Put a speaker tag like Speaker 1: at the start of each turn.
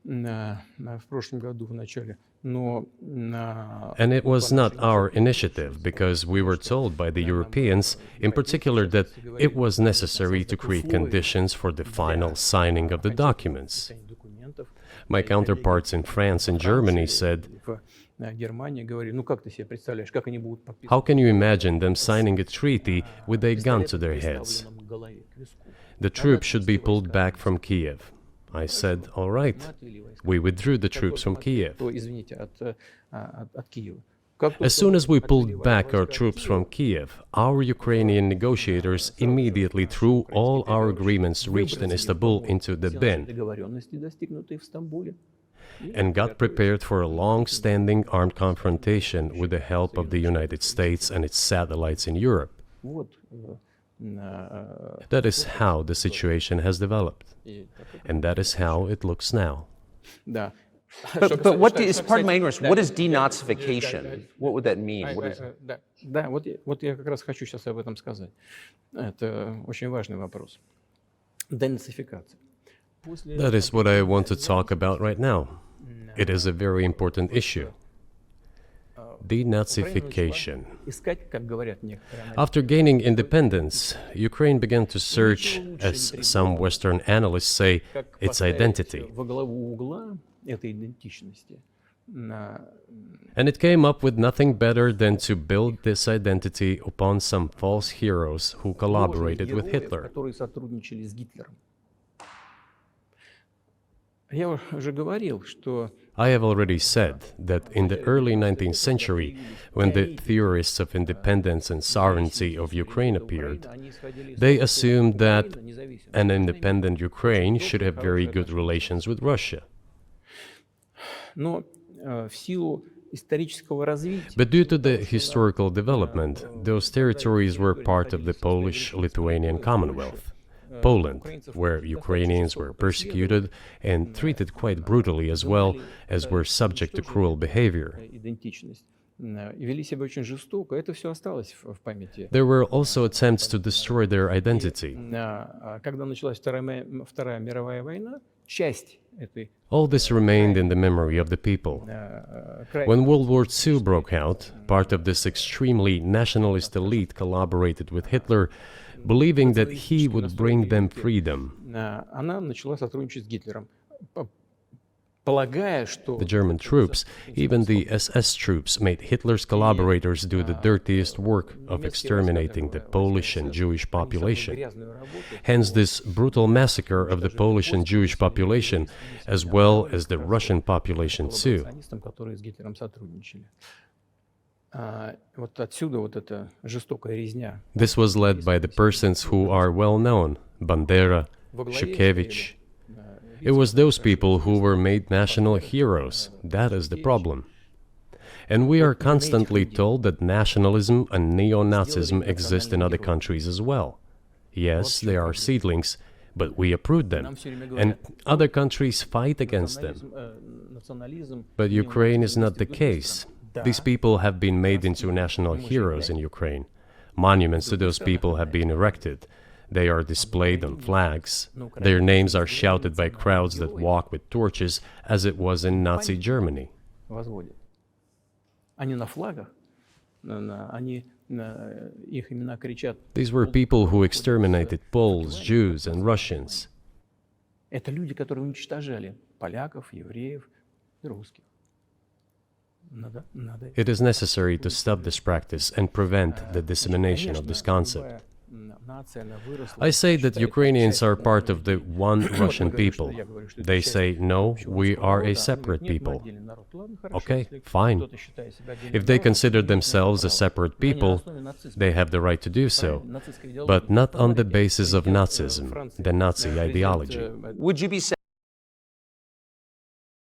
Speaker 1: в прошлом году в начале, но
Speaker 2: And it was not our initiative, because we were told by the Europeans, in particular, that it was necessary to create conditions for the final signing of the documents. My counterparts in France and Germany said,
Speaker 1: Германия говорили, ну как ты себе представляешь, как они будут подписывать?
Speaker 2: how can you imagine them signing a treaty with a gun to their heads? The troops should be pulled back from Kiev. I said, all right. We withdrew the troops from Kiev.
Speaker 1: Извините, от Киева.
Speaker 2: As soon as we pulled back our troops from Kiev, our Ukrainian negotiators immediately threw all our agreements reached in Istanbul into the bin
Speaker 1: Договоренности, достигнутые в Стамбуле.
Speaker 2: and got prepared for a long-standing armed confrontation with the help of the United States and its satellites in Europe.
Speaker 1: Вот.
Speaker 2: That is how the situation has developed, and that is how it looks now.
Speaker 1: Да.
Speaker 3: But what is, pardon my ignorance, what is denazification? What would that mean? What is,
Speaker 1: Да, вот я как раз хочу сейчас об этом сказать. Это очень важный вопрос. Денацификация.
Speaker 2: That is what I want to talk about right now. It is a very important issue. Denazification.
Speaker 1: Искать, как говорят некоторые.
Speaker 2: After gaining independence, Ukraine began to search, as some Western analysts say, its identity.
Speaker 1: Во главу угла этой идентичности.
Speaker 2: And it came up with nothing better than to build this identity upon some false heroes who collaborated with Hitler.
Speaker 1: Которые сотрудничали с Гитлером. Я уже говорил, что
Speaker 2: I have already said that in the early 19th century, when the theorists of independence and sovereignty of Ukraine appeared, they assumed that an independent Ukraine should have very good relations with Russia.
Speaker 1: Но в силу исторического развития
Speaker 2: But due to the historical development, those territories were part of the Polish-Lithuanian Commonwealth. Poland, where Ukrainians were persecuted and treated quite brutally, as well as were subject to cruel behavior.
Speaker 1: идентичность и вели себя очень жестоко. Это все осталось в памяти.
Speaker 2: There were also attempts to destroy their identity.
Speaker 1: Когда началась Вторая мировая война, часть этой
Speaker 2: All this remained in the memory of the people. When World War II broke out, part of this extremely nationalist elite collaborated with Hitler, believing that he would bring them freedom.
Speaker 1: она начала сотрудничать с Гитлером, полагая, что
Speaker 2: The German troops, even the SS troops, made Hitler's collaborators do the dirtiest work of exterminating the Polish and Jewish population. Hence this brutal massacre of the Polish and Jewish population, as well as the Russian population too.
Speaker 1: которые с Гитлером сотрудничали. Вот отсюда вот эта жестокая резня.
Speaker 2: This was led by the persons who are well known, Bandera, Shukevich. It was those people who were made national heroes. That is the problem. And we are constantly told that nationalism and neo-Nazism exist in other countries as well. Yes, they are seedlings, but we uproot them, and other countries fight against them. But Ukraine is not the case. These people have been made into national heroes in Ukraine. Monuments to those people have been erected. They are displayed on flags. Their names are shouted by crowds that walk with torches, as it was in Nazi Germany.
Speaker 1: Возводят. Они на флагах, они их имена кричат.
Speaker 2: These were people who exterminated Poles, Jews, and Russians.
Speaker 1: Это люди, которые уничтожали поляков, евреев и русских. Надо
Speaker 2: It is necessary to stop this practice and prevent the dissemination of this concept. I say that Ukrainians are part of the one Russian people. They say, no, we are a separate people. Okay, fine. If they consider themselves a separate people, they have the right to do so, but not on the basis of Nazism, the Nazi ideology.
Speaker 3: would you be